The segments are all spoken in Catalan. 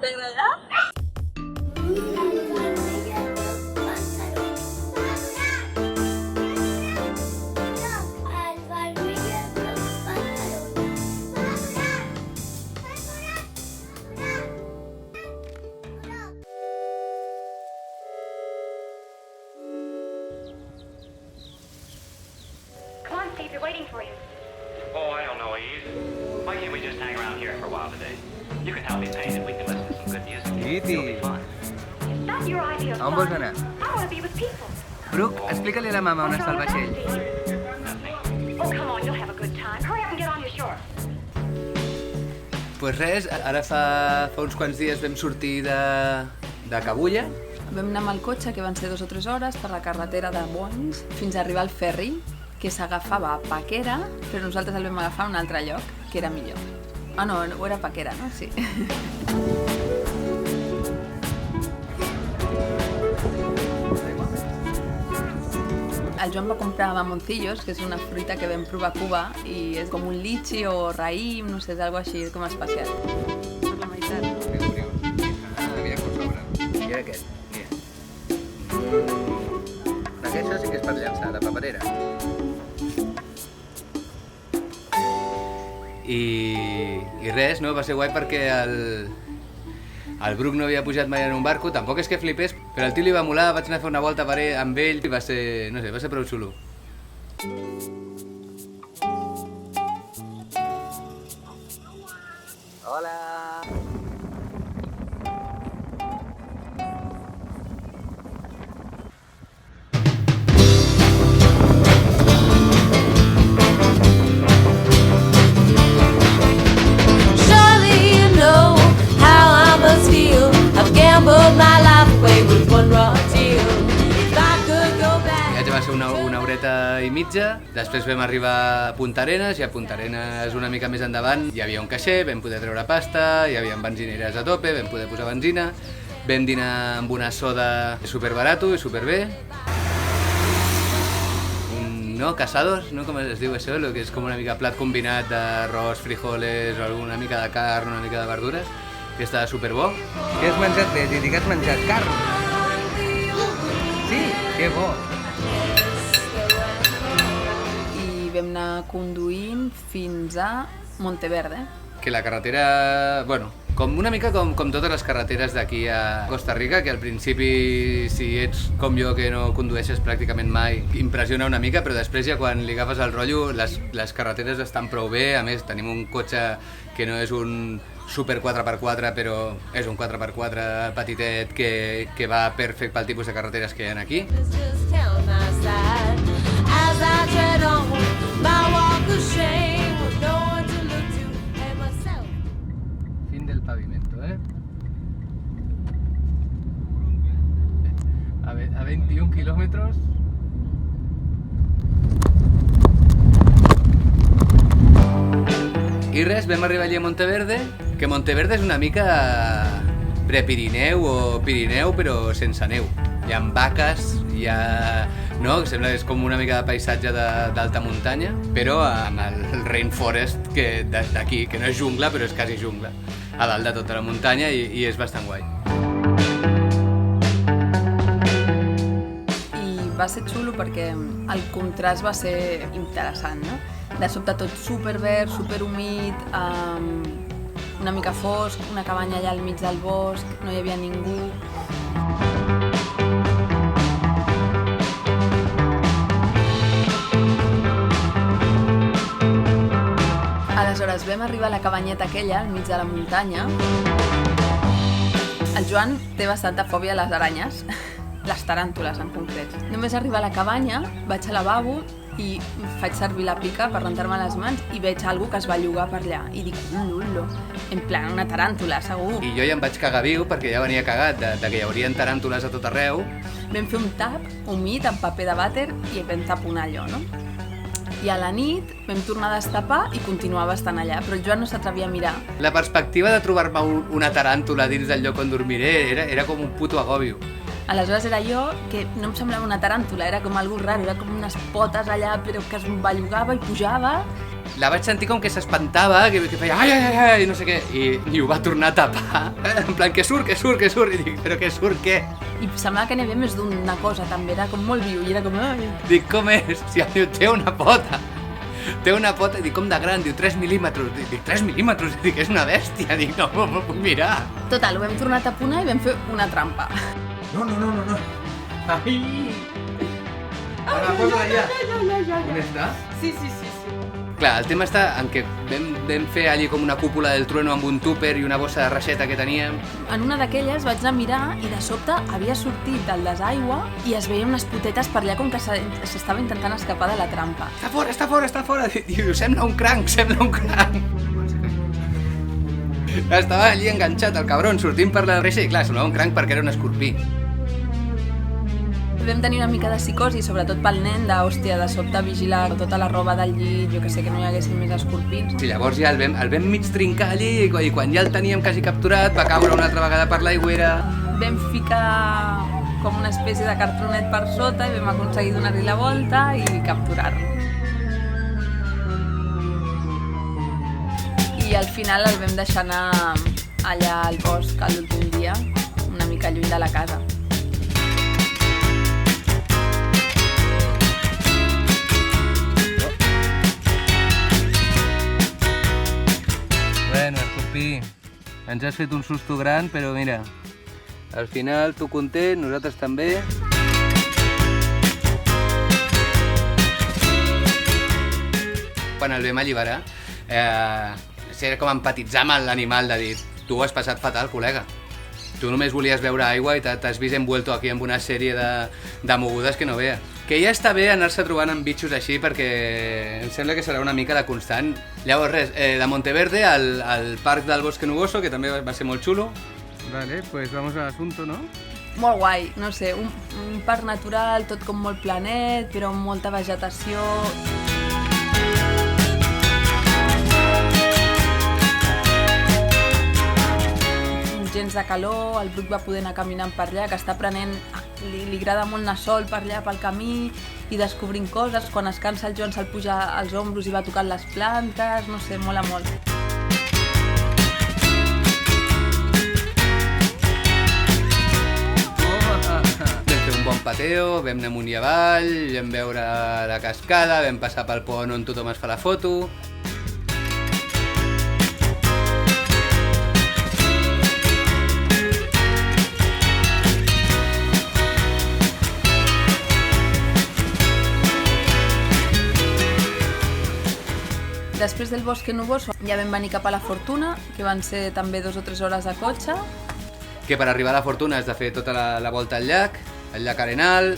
T'agrada? Come on, Steve, they're waiting for you. Oh, I don't know, Eve. Why can't we just hang around here for a while today? You can help me paint and we can listen to some good music. It'll be fun. Is that your idea of On fun? vols anar? I want to be with people. Bruc, explica-li a la mama on està el vaixell. Oh, come on, you'll have a good time. Hurry up and get on your shore. Pues res, ara fa uns quants dies vam sortir de Cabulla. Vam anar amb el cotxe, que van ser 2 o 3 hores, per la carretera de Bons, fins a arribar al ferri, que s'agafava a Paquera, però nosaltres el vam agafar a un altre lloc, que era millor. Ah, no, ho era Paquera, no? Sí. El Joan va comprar mamoncillos, que és una fruita que vam provar a Cuba, i és com un litxi o raïm, no sé, és algo així com especial. Per la meitat. Mira com s'obre. I aquest, mira. Aquesta sí que és per llançar, de paperera. I res, no? Va ser guai perquè el Bruc no havia pujat mai en un barco, tampoc és que flipés, però al tio li va molar, vaig anar a fer una volta amb ell i va ser, no sé, va ser prou xulo. Hola! Va ser una horeta i mitja, després vam arribar a Punta Arenas i a Punta Arenas una mica més endavant hi havia un caixer, vam poder treure pasta, hi havia benzineres a tope, vam poder posar benzina, vam dinar amb una soda superbarato i superbé. No, casados, no? Com es diu això? Lo que és com una mica plat combinat d'arròs, frijoles o alguna mica de carn, una mica de verdures, que està superbo. Què has menjat més? I que has menjat carn? Sí, que bo! I vam anar conduint fins a Monteverde. Que la carretera, bueno, una mica com totes les carreteres d'aquí a Costa Rica, que al principi, si ets com jo que no condueixes pràcticament mai, impressiona una mica, però després ja quan li agafes el rotllo, les carreteres estan prou bé. A més, tenim un cotxe que no és un super 4x4, però és un 4x4 petitet que va perfecte pel tipus de carreteres que hi ha aquí. Fin del pavimento, A 21 kilómetros. I res, vam arribar allí a Monteverde, que Monteverde és una mica prepirineu o Pirineu, però sense neu. Hi ha vaques, hi ha... No? Sembla que és com una mica de paisatge d'alta muntanya, però amb el rainforest d'aquí, que no és jungla, però és quasi jungla, a dalt de tota la muntanya i és bastant guai. I va ser xulo perquè el contrast va ser interessant, no? De sobte tot superverd, superhumit, una mica fosc, una cabanya allà al mig del bosc, no hi havia ningú. Aleshores vam arribar a la cabanyeta aquella, al mig de la muntanya. El Joan té bastanta fòbia a les aranyes, les taràntules en concret. Només arribar a la cabanya, vaig al lavabo i faig servir la pica per rentar-me les mans i veig algú que es va llogar per allà i dic, lullo, en plan una taràntula, segur. I jo ja em vaig cagar viu perquè ja venia cagat de que hi haurien taràntules a tot arreu. Vam fer un tap humit amb paper de vàter i vam taponar allò, no? I a la nit vam tornar a destapar i continuava estant allà, però el Joan no s'atrevia a mirar. La perspectiva de trobar-me una taràntula dins del lloc on dormiré era com un puto agòbio. Aleshores era jo que no em semblava una taràntula, era com algo raro, era com unes potes allà però que es bellugava i pujava. La vaig sentir com que s'espantava, que feia ai, no sé què, i ho va tornar a tapar, en plan, que surt, i dic, però que surt què? I semblava que n'hi havia més d'una cosa també, era com molt viu i era com... Ai. Dic, com és? Si diu, té una pota, i dic, com de gran, diu, 3 mil·límetres, dic, 3 mil·límetres, dic, és una bèstia, dic, no m'ho puc mirar. Total, ho vam tornar a taponar i vam fer una trampa. No. Ai! Ara, posa-la ja. On està? Sí. Clar, el tema està en què vam fer allí com una cúpula del trueno amb un tupper i una bossa de reixeta que teníem. En una d'aquelles vaig anar a mirar i de sobte havia sortit del desaigua i es veien unes potetes per allà com que s'estava intentant escapar de la trampa. Està fora! Diu, sembla un cranc! Estava allí enganxat, el cabron, sortint per la reixa i clar, semblava un cranc perquè era un escorpí. Vam tenir una mica de psicosi, sobretot pel nen, d'hòstia, de sobte vigilar tota la roba del llit, jo que sé, que no hi haguessin més escorpins. Sí, llavors ja el vam mig trincar allí i quan ja el teníem quasi capturat va caure una altra vegada per l'aigüera. Vam ficar com una espècie de cartronet per sota i vam aconseguir donar-li la volta i capturar-lo. I al final el vam deixar anar allà al bosc l'últim dia, una mica lluny de la casa. Bueno, escorpí, ens has fet un susto gran, però mira, al final tu content, nosaltres també. Quan el vam alliberar, era com empatitzar amb l'animal, de dir, tu ho has passat fatal, col·lega. Tu només volies beure aigua i t'has vist envuelto aquí amb una sèrie de mogudes que no veia. Que ja està bé anar-se trobant amb bitxos així perquè em sembla que serà una mica la constant. Llavors res, de Monteverde al parc del Bosque Nuboso, que també va ser molt xulo. Vale, pues vamos al asunto, ¿no? Molt guai, no sé, un parc natural, tot com molt planet, però amb molta vegetació. Gens de calor, el Bruc va poder anar caminant per allà, que està aprenent, li agrada molt anar sol per allà pel camí i descobrint coses. Quan es cansa el Joan se'l puja als ombros i va tocant les plantes, no sé, mola molt. Vam fer un bon pateo, vam anar amunt i avall, vam veure la cascada, vam passar pel pont on tothom es fa la foto. Després del Bosque Nuboso ja vam venir cap a la Fortuna, que van ser també 2 o 3 hores de cotxe. Que per arribar a la Fortuna has de fer tota la volta al llac Arenal.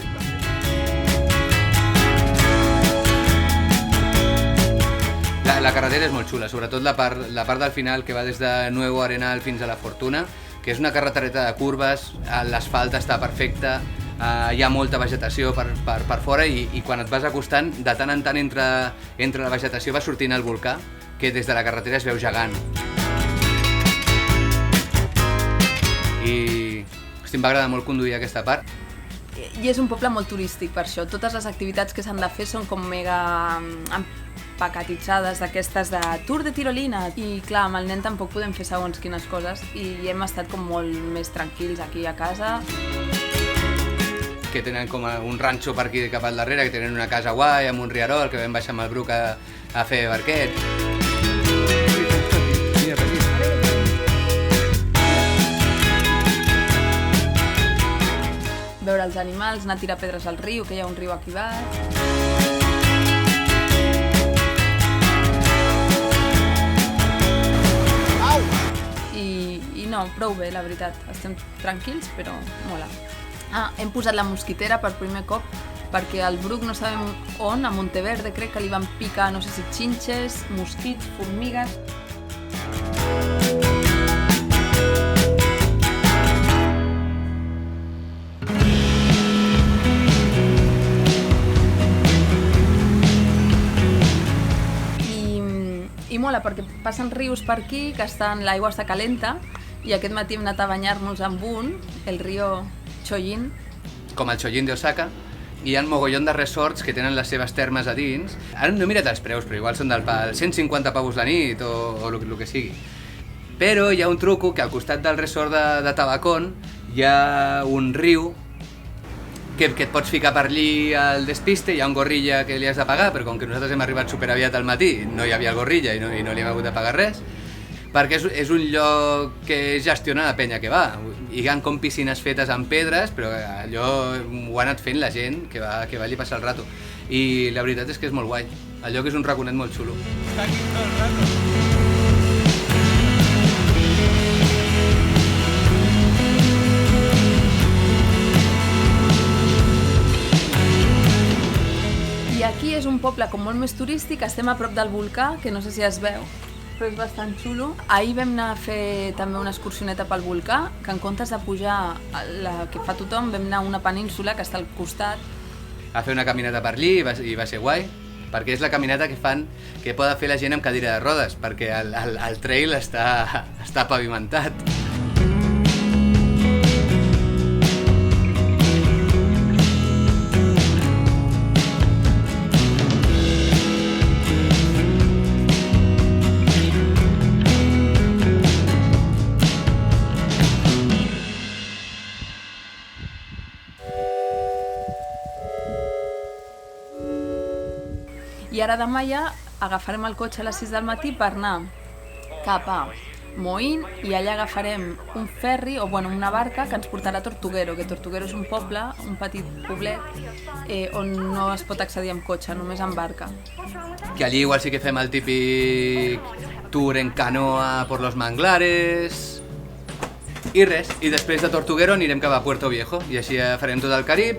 La carretera és molt xula, sobretot la part del final que va des de Nuevo Arenal fins a la Fortuna, que és una carretereta de curves, l'asfalt està perfecte, hi ha molta vegetació per fora i quan et vas acostant, de tant en tant entre la vegetació va sortint el volcà, que des de la carretera es veu gegant. I em va agradar molt conduir aquesta part. I és un poble molt turístic per això, totes les activitats que s'han de fer són com mega empacatitzades, d'aquestes de tour de tirolina, i clar, amb el nen tampoc podem fer segons quines coses i hem estat com molt més tranquils aquí a casa. Que tenen com un ranxo per aquí cap al darrere, que tenen una casa guai amb un rierol, que vam baixar amb el Bruc a fer barquet. Veure els animals, anar a tirar pedres al riu, que hi ha un riu aquí baix. I no, prou bé, la veritat. Estem tranquils, però mola. Hem posat la mosquitera per primer cop perquè al Bruc no sabem on, a Monteverde crec que li van picar, no sé si xinxes, mosquits, formigues. I mola perquè passen rius per aquí, que l'aigua està calenta, i aquest matí hem anat a banyar-nos amb un, el riu Chollín, com el Chollín d'Osaka, i hi ha un mogollon de resorts que tenen les seves termes a dins. Ara no he mirat els preus, però igual són del pal 150 pavos la nit o el que sigui. Però hi ha un truco que al costat del resort de Tabacón hi ha un riu que et pots ficar per allí al despiste, hi ha un gorrilla que li has de pagar, però com que nosaltres hem arribat superaviat al matí, no hi havia el gorrilla i no li hem hagut de pagar res, perquè és un lloc que gestiona la penya que va. Hi ha com piscines fetes amb pedres, però allò ho ha anat fent la gent que va allí passar el rato. I la veritat és que és molt guai. El lloc és un raconet molt xulo. I aquí és un poble com molt més turístic, estem a prop del volcà, que no sé si es veu, però és bastant xulo. Ahir vam anar a fer també una excursioneta pel volcà, que en comptes de pujar la que fa tothom, vam anar a una península que està al costat. A fer una caminata per allí i va ser guai, perquè és la caminata que fan que poden fer la gent amb cadira de rodes, perquè el trail està pavimentat. I ara demà ja agafarem el cotxe a les 6 del matí per anar cap a Moín i allà agafarem un ferri, o bueno, una barca que ens portarà a Tortuguero, que Tortuguero és un poble, un petit poblet, on no es pot accedir amb cotxe, només amb barca. Que allí igual sí que fem el típic tour en canoa por los manglares i res, i després de Tortuguero anirem cap a Puerto Viejo i així farem tot el Carib,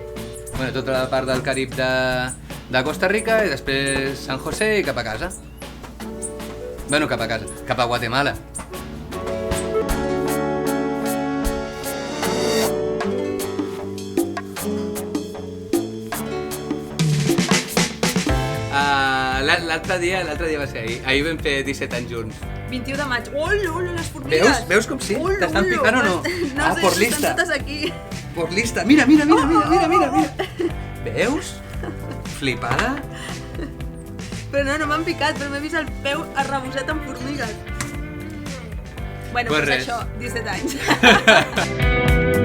bueno, tota la part del Carib de Costa Rica i després San José i cap a casa. Bueno, cap a casa, cap a Guatemala. L'altre dia va ser ahir. Ahir vam fer 17 anys junts. 21 de maig. Olo, les formigues! Veus com sí? T'estan picant o no? No sé, por lista. estan totes aquí. Por lista. Mira. Veus? Flipada? Però no m'han picat, però m'he vist el peu arrebossat amb formigues. Bueno, Pues pues res. això, 17 anys.